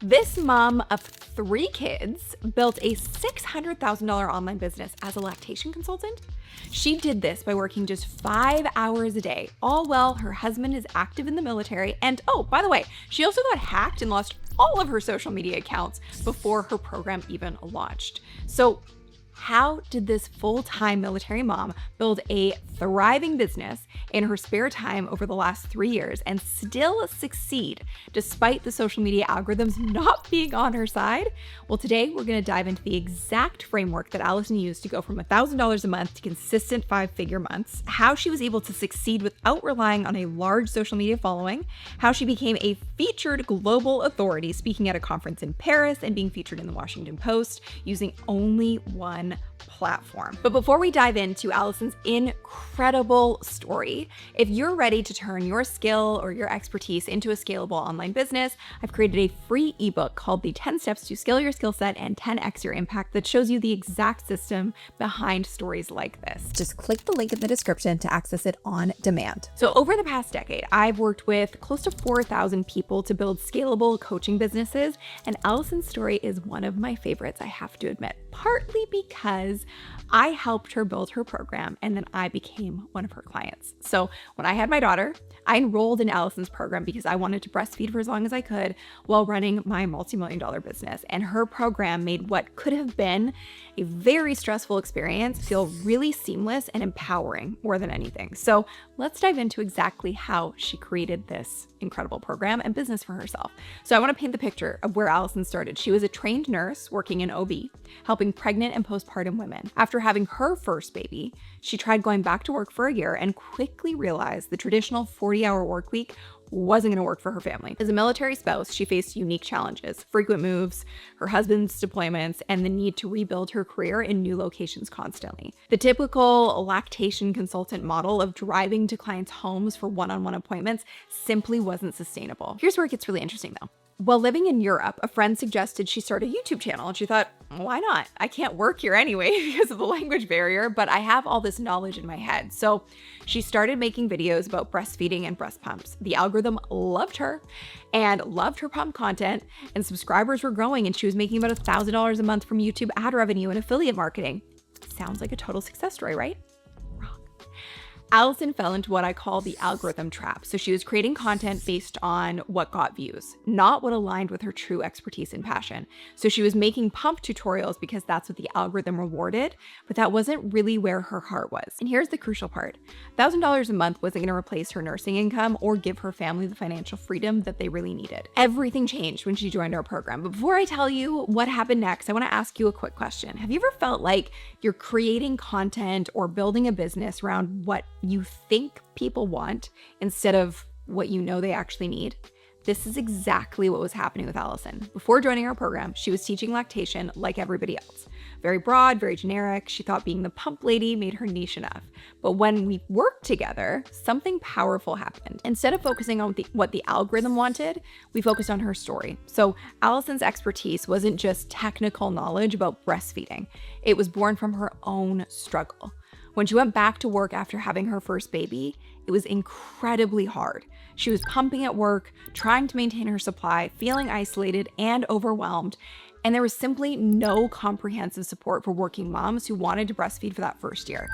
This mom of 3 kids built a $600,000 online business as a lactation consultant. She did this by working just 5 hours a day, all while her husband is active in the military. And oh, by the way, she also got hacked and lost all of her social media accounts before her program even launched. So how did this full-time military mom build a thriving business in her spare time over the last 3 years and still succeed despite the social media algorithms not being on her side? Well, today we're going to dive into the exact framework that Allison used to go from $1,000 a month to consistent 5-figure months, how she was able to succeed without relying on a large social media following, how she became a featured global authority speaking at a conference in Paris and being featured in the Washington Post using only one platform. But before we dive into Allison's incredible story, if you're ready to turn your skill or your expertise into a scalable online business, I've created a free ebook called the 10 Steps to Scale Your Skill Set and 10x Your Impact that shows you the exact system behind stories like this. Just click the link in the description to access it on demand. So over the past decade, I've worked with close to 4,000 people to build scalable coaching businesses, and Allison's story is one of my favorites, I have to admit, partly because I helped her build her program and then I became one of her clients. So when I had my daughter, I enrolled in Allison's program because I wanted to breastfeed for as long as I could while running my multi-million-dollar business. And her program made what could have been a very stressful experience feel really seamless and empowering more than anything. So let's dive into exactly how she created this incredible program and business for herself. So I want to paint the picture of where Allison started. She was a trained nurse working in OB, helping pregnant and postpartum women. After having her first baby, she tried going back to work for a year and quickly realized the traditional 40-hour work week wasn't going to work for her family. As a military spouse, she faced unique challenges, frequent moves, her husband's deployments, and the need to rebuild her career in new locations constantly. The typical lactation consultant model of driving to clients' homes for one-on-one appointments simply wasn't sustainable. Here's where it gets really interesting though. While living in Europe, a friend suggested she start a YouTube channel, and she thought, why not? I can't work here anyway because of the language barrier, but I have all this knowledge in my head. So she started making videos about breastfeeding and breast pumps. The algorithm loved her and loved her pump content, and subscribers were growing, and she was making about $1,000 a month from YouTube ad revenue and affiliate marketing. Sounds like a total success story, right? Allison fell into what I call the algorithm trap. So she was creating content based on what got views, not what aligned with her true expertise and passion. So she was making pump tutorials because that's what the algorithm rewarded, but that wasn't really where her heart was. And here's the crucial part. $1,000 a month wasn't going to replace her nursing income or give her family the financial freedom that they really needed. Everything changed when she joined our program. But before I tell you what happened next, I want to ask you a quick question. Have you ever felt like you're creating content or building a business around what you think people want instead of what you know they actually need? This is exactly what was happening with Allison. Before joining our program, she was teaching lactation like everybody else. Very broad, very generic. She thought being the pump lady made her niche enough. But when we worked together, something powerful happened. Instead of focusing on what the algorithm wanted, we focused on her story. So Allison's expertise wasn't just technical knowledge about breastfeeding. It was born from her own struggle. When she went back to work after having her first baby, it was incredibly hard. She was pumping at work, trying to maintain her supply, feeling isolated and overwhelmed, and there was simply no comprehensive support for working moms who wanted to breastfeed for that first year.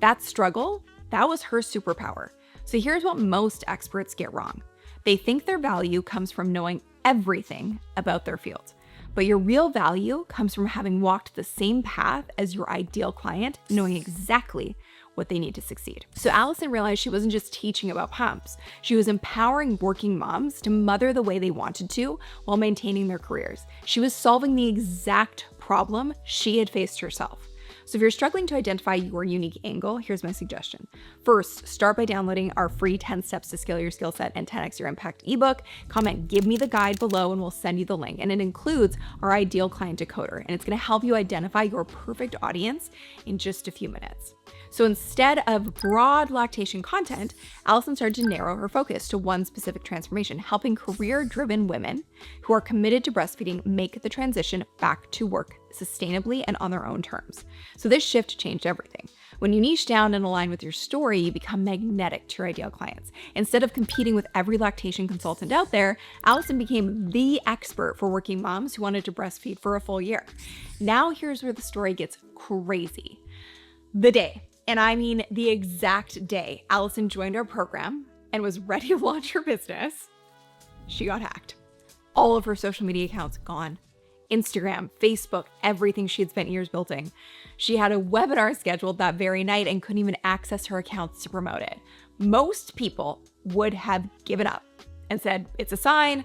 That struggle, that was her superpower. So here's what most experts get wrong. They think their value comes from knowing everything about their field. But your real value comes from having walked the same path as your ideal client, knowing exactly what they need to succeed. So Allison realized she wasn't just teaching about pumps. She was empowering working moms to mother the way they wanted to while maintaining their careers. She was solving the exact problem she had faced herself. So if you're struggling to identify your unique angle, here's my suggestion. First, start by downloading our free 10 Steps to Scale Your Skill Set and 10x Your Impact ebook. Comment, give me the guide below, and we'll send you the link. And it includes our ideal client decoder, and it's going to help you identify your perfect audience in just a few minutes. So instead of broad lactation content, Allison started to narrow her focus to one specific transformation, helping career-driven women who are committed to breastfeeding make the transition back to work sustainably and on their own terms. So this shift changed everything. When you niche down and align with your story, you become magnetic to your ideal clients. Instead of competing with every lactation consultant out there, Allison became the expert for working moms who wanted to breastfeed for a full year. Now here's where the story gets crazy. The day, and I mean the exact day, Allison joined our program and was ready to launch her business, she got hacked. All of her social media accounts gone. Instagram, Facebook, everything she had spent years building. She had a webinar scheduled that very night and couldn't even access her accounts to promote it. Most people would have given up and said, it's a sign,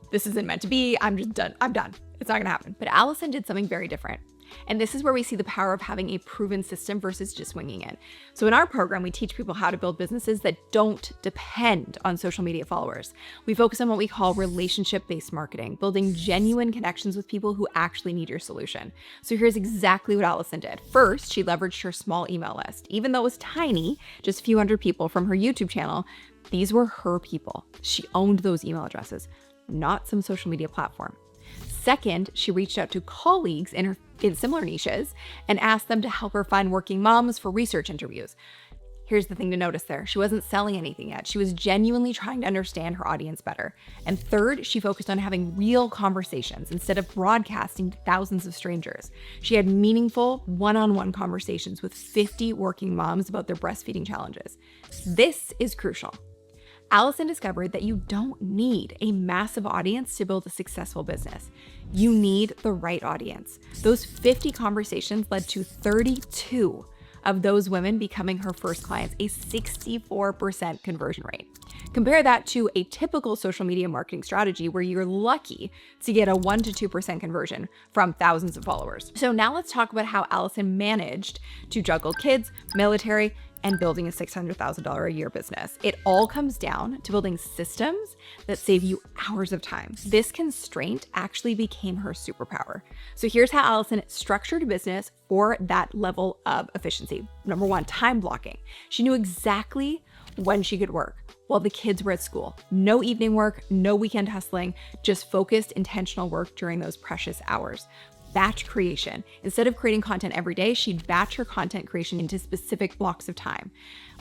this isn't meant to be, I'm just done, I'm done. It's not gonna happen. But Allison did something very different. And this is where we see the power of having a proven system versus just winging it. So in our program, we teach people how to build businesses that don't depend on social media followers. We focus on what we call relationship-based marketing, building genuine connections with people who actually need your solution. So here's exactly what Allison did. First, she leveraged her small email list. Even though it was tiny, just a few hundred people from her YouTube channel, these were her people. She owned those email addresses, not some social media platform. Second, she reached out to colleagues in similar niches and asked them to help her find working moms for research interviews. Here's the thing to notice there. She wasn't selling anything yet. She was genuinely trying to understand her audience better. And third, she focused on having real conversations instead of broadcasting to thousands of strangers. She had meaningful one-on-one conversations with 50 working moms about their breastfeeding challenges. This is crucial. Allison discovered that you don't need a massive audience to build a successful business. You need the right audience. Those 50 conversations led to 32 of those women becoming her first clients, a 64% conversion rate. Compare that to a typical social media marketing strategy where you're lucky to get a 1 to 2% conversion from thousands of followers. So now let's talk about how Allison managed to juggle kids, military, and building a $600,000 a year business. It all comes down to building systems that save you hours of time. This constraint actually became her superpower. So here's how Allison structured a business for that level of efficiency. Number one, time blocking. She knew exactly when she could work while the kids were at school. No evening work, no weekend hustling, just focused, intentional work during those precious hours. Batch creation. Instead of creating content every day, she'd batch her content creation into specific blocks of time.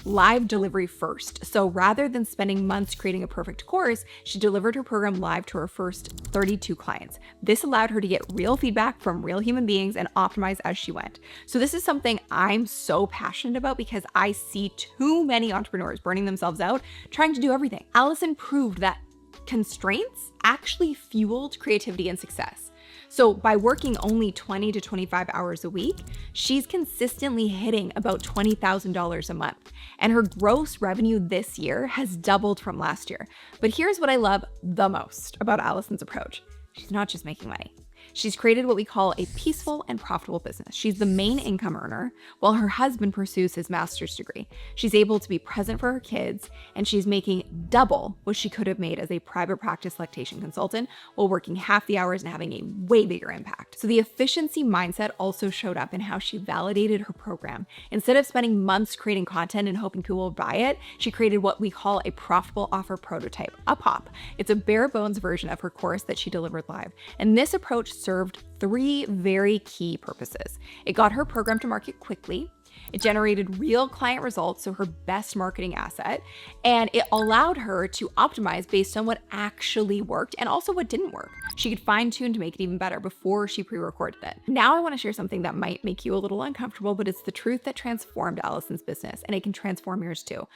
Live delivery first. So rather than spending months creating a perfect course, she delivered her program live to her first 32 clients. This allowed her to get real feedback from real human beings and optimize as she went. So this is something I'm so passionate about because I see too many entrepreneurs burning themselves out trying to do everything. Allison proved that constraints actually fueled creativity and success. So by working only 20 to 25 hours a week, she's consistently hitting about $20,000 a month. And her gross revenue this year has doubled from last year. But here's what I love the most about Allison's approach. She's not just making money. She's created what we call a peaceful and profitable business. She's the main income earner while her husband pursues his master's degree. She's able to be present for her kids, and she's making double what she could have made as a private practice lactation consultant while working half the hours and having a way bigger impact. So the efficiency mindset also showed up in how she validated her program. Instead of spending months creating content and hoping people will buy it, she created what we call a profitable offer prototype, a POP. It's a bare bones version of her course that she delivered live. And this approach served three very key purposes. It got her program to market quickly. It generated real client results, so her best marketing asset, and it allowed her to optimize based on what actually worked and also what didn't work. She could fine tune to make it even better before she pre-recorded it. Now I want to share something that might make you a little uncomfortable, but it's the truth that transformed Allison's business, and it can transform yours too.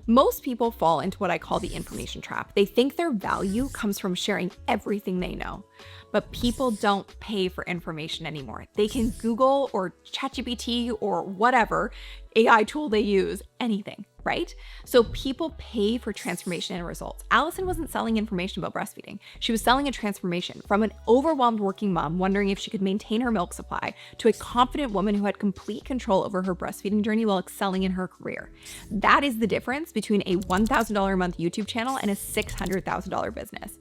Most people fall into what I call the information trap. They think their value comes from sharing everything they know. But people don't pay for information anymore. They can Google or ChatGPT or whatever AI tool they use, anything, right? So people pay for transformation and results. Allison wasn't selling information about breastfeeding. She was selling a transformation from an overwhelmed working mom wondering if she could maintain her milk supply to a confident woman who had complete control over her breastfeeding journey while excelling in her career. That is the difference between a $1,000 a month YouTube channel and a $600,000 business.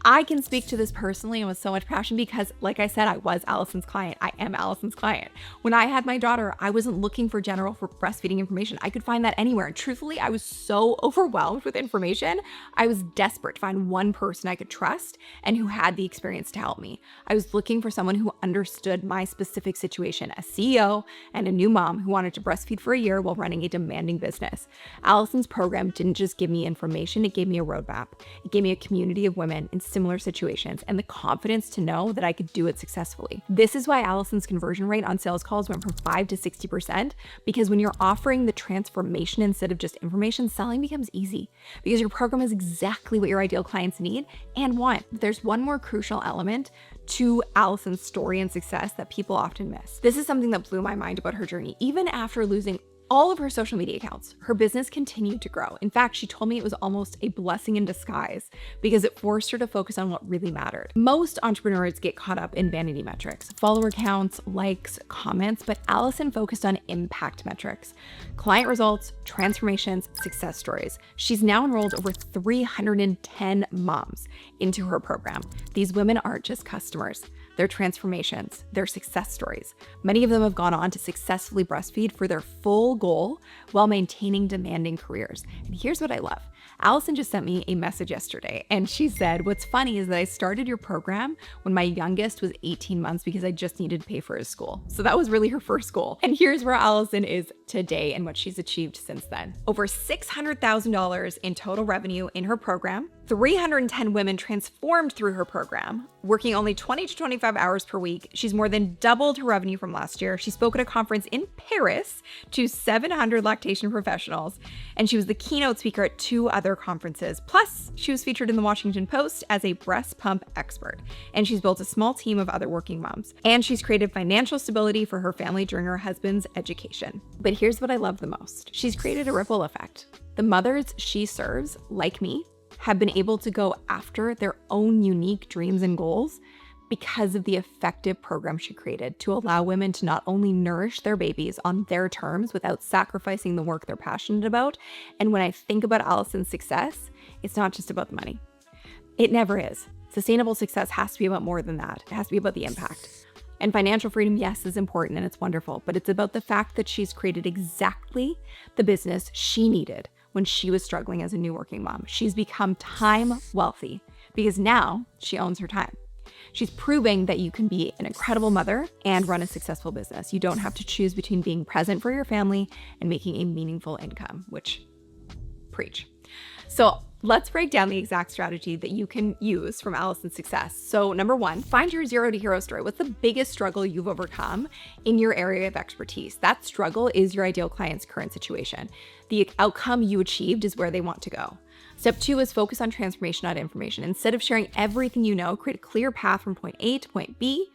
I can speak to this personally and with so much passion because, like I said, I was Allison's client. I am Allison's client. When I had my daughter, I wasn't looking for general for breastfeeding information. I could find that anywhere. And truthfully, I was so overwhelmed with information. I was desperate to find one person I could trust and who had the experience to help me. I was looking for someone who understood my specific situation, a CEO and a new mom who wanted to breastfeed for a year while running a demanding business. Allison's program didn't just give me information, it gave me a roadmap. It gave me a community of women in similar situations and the confidence to know that I could do it successfully. This is why Allison's conversion rate on sales calls went from 5 to 60%, because when you're offering the transformation instead of just information, selling becomes easy because your program is exactly what your ideal clients need and want. There's one more crucial element to Allison's story and success that people often miss. This is something that blew my mind about her journey. Even after losing all of her social media accounts, her business continued to grow. In fact, she told me it was almost a blessing in disguise because it forced her to focus on what really mattered. Most entrepreneurs get caught up in vanity metrics, follower counts, likes, comments, but Allison focused on impact metrics, client results, transformations, success stories. She's now enrolled over 310 moms into her program. These women aren't just customers. Their transformations, their success stories. Many of them have gone on to successfully breastfeed for their full goal while maintaining demanding careers. And here's what I love. Allison just sent me a message yesterday and she said, what's funny is that I started your program when my youngest was 18 months because I just needed to pay for his school. So that was really her first goal. And here's where Allison is today and what she's achieved since then. Over $600,000 in total revenue in her program, 310 women transformed through her program, working only 20 to 25 hours per week. She's more than doubled her revenue from last year. She spoke at a conference in Paris to 700 lactation professionals, and she was the keynote speaker at 2 other conferences. Plus, she was featured in the Washington Post as a breast pump expert, and she's built a small team of other working moms. And she's created financial stability for her family during her husband's education. But here's what I love the most. She's created a ripple effect. The mothers she serves, like me, have been able to go after their own unique dreams and goals because of the effective program she created to allow women to not only nourish their babies on their terms without sacrificing the work they're passionate about. And when I think about Allison's success, it's not just about the money. It never is. Sustainable success has to be about more than that. It has to be about the impact. And financial freedom, yes, is important and it's wonderful, but it's about the fact that she's created exactly the business she needed when she was struggling as a new working mom. She's become time wealthy because now she owns her time. She's proving that you can be an incredible mother and run a successful business. You don't have to choose between being present for your family and making a meaningful income, which, preach. So let's break down the exact strategy that you can use from Allison's success. So number 1, find your 0 to hero story. What's the biggest struggle you've overcome in your area of expertise? That struggle is your ideal client's current situation. The outcome you achieved is where they want to go. Step 2 is focus on transformation, not information. Instead of sharing everything you know, create a clear path from point A to point B.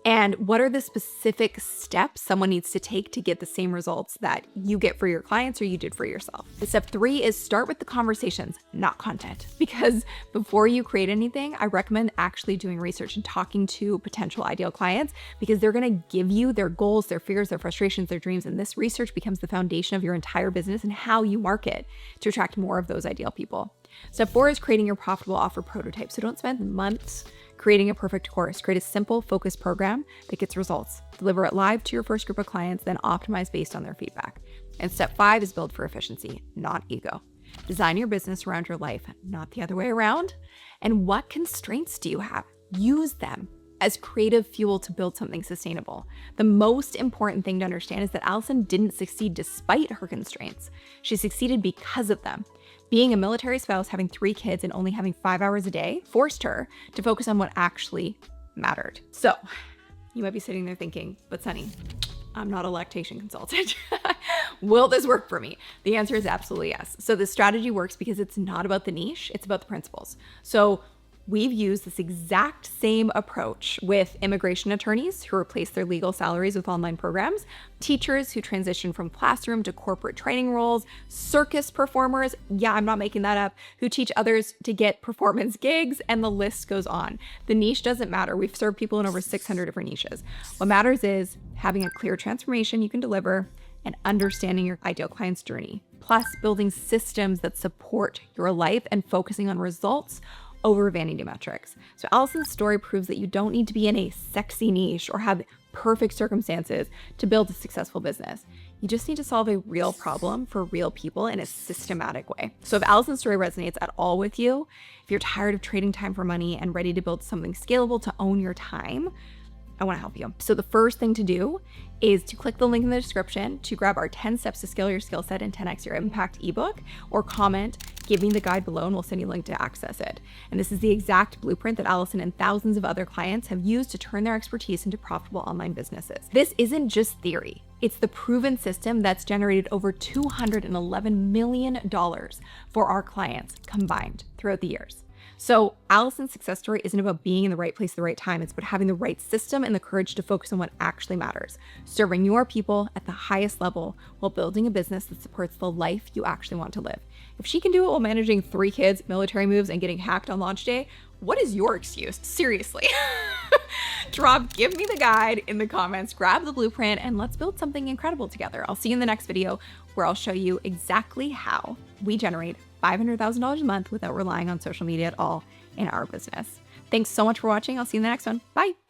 And what are the specific steps someone needs to take to get the same results that you get for your clients or you did for yourself? Step 3 is start with the conversations, not content. Because before you create anything, I recommend actually doing research and talking to potential ideal clients because they're going to give you their goals, their fears, their frustrations, their dreams. And this research becomes the foundation of your entire business and how you market to attract more of those ideal people. Step 4 is creating your profitable offer prototype. So don't spend months creating a perfect course. Create a simple, focused program that gets results. Deliver it live to your first group of clients, then optimize based on their feedback. And step 5 is build for efficiency, not ego. Design your business around your life, not the other way around. And what constraints do you have? Use them as creative fuel to build something sustainable. The most important thing to understand is that Allison didn't succeed despite her constraints. She succeeded because of them. Being a military spouse, having 3 kids, and only having 5 hours a day forced her to focus on what actually mattered. So you might be sitting there thinking, but Sunny, I'm not a lactation consultant. Will this work for me? The answer is absolutely yes. So this strategy works because it's not about the niche, it's about the principles. So we've used this exact same approach with immigration attorneys who replace their legal salaries with online programs, teachers who transition from classroom to corporate training roles, circus performers, yeah, I'm not making that up, who teach others to get performance gigs, and the list goes on. The niche doesn't matter. We've served people in over 600 different niches. What matters is having a clear transformation you can deliver and understanding your ideal client's journey, plus building systems that support your life and focusing on results over vanity metrics. So Allison's story proves that you don't need to be in a sexy niche or have perfect circumstances to build a successful business. You just need to solve a real problem for real people in a systematic way. So if Allison's story resonates at all with you, if you're tired of trading time for money and ready to build something scalable to own your time, I want to help you. So the first thing to do is to click the link in the description to grab our 10 steps to scale your skill set and 10x your impact ebook, or comment, give me the guide below, and we'll send you a link to access it. And this is the exact blueprint that Allison and thousands of other clients have used to turn their expertise into profitable online businesses. This isn't just theory. It's the proven system that's generated over $211 million for our clients combined throughout the years. So Allison's success story isn't about being in the right place at the right time. It's about having the right system and the courage to focus on what actually matters, serving your people at the highest level while building a business that supports the life you actually want to live. If she can do it while managing 3 kids, military moves, and getting hacked on launch day, what is your excuse? Seriously. Give me the guide in the comments, grab the blueprint, and let's build something incredible together. I'll see you in the next video where I'll show you exactly how we generate $500,000 a month without relying on social media at all in our business. Thanks so much for watching. I'll see you in the next one. Bye.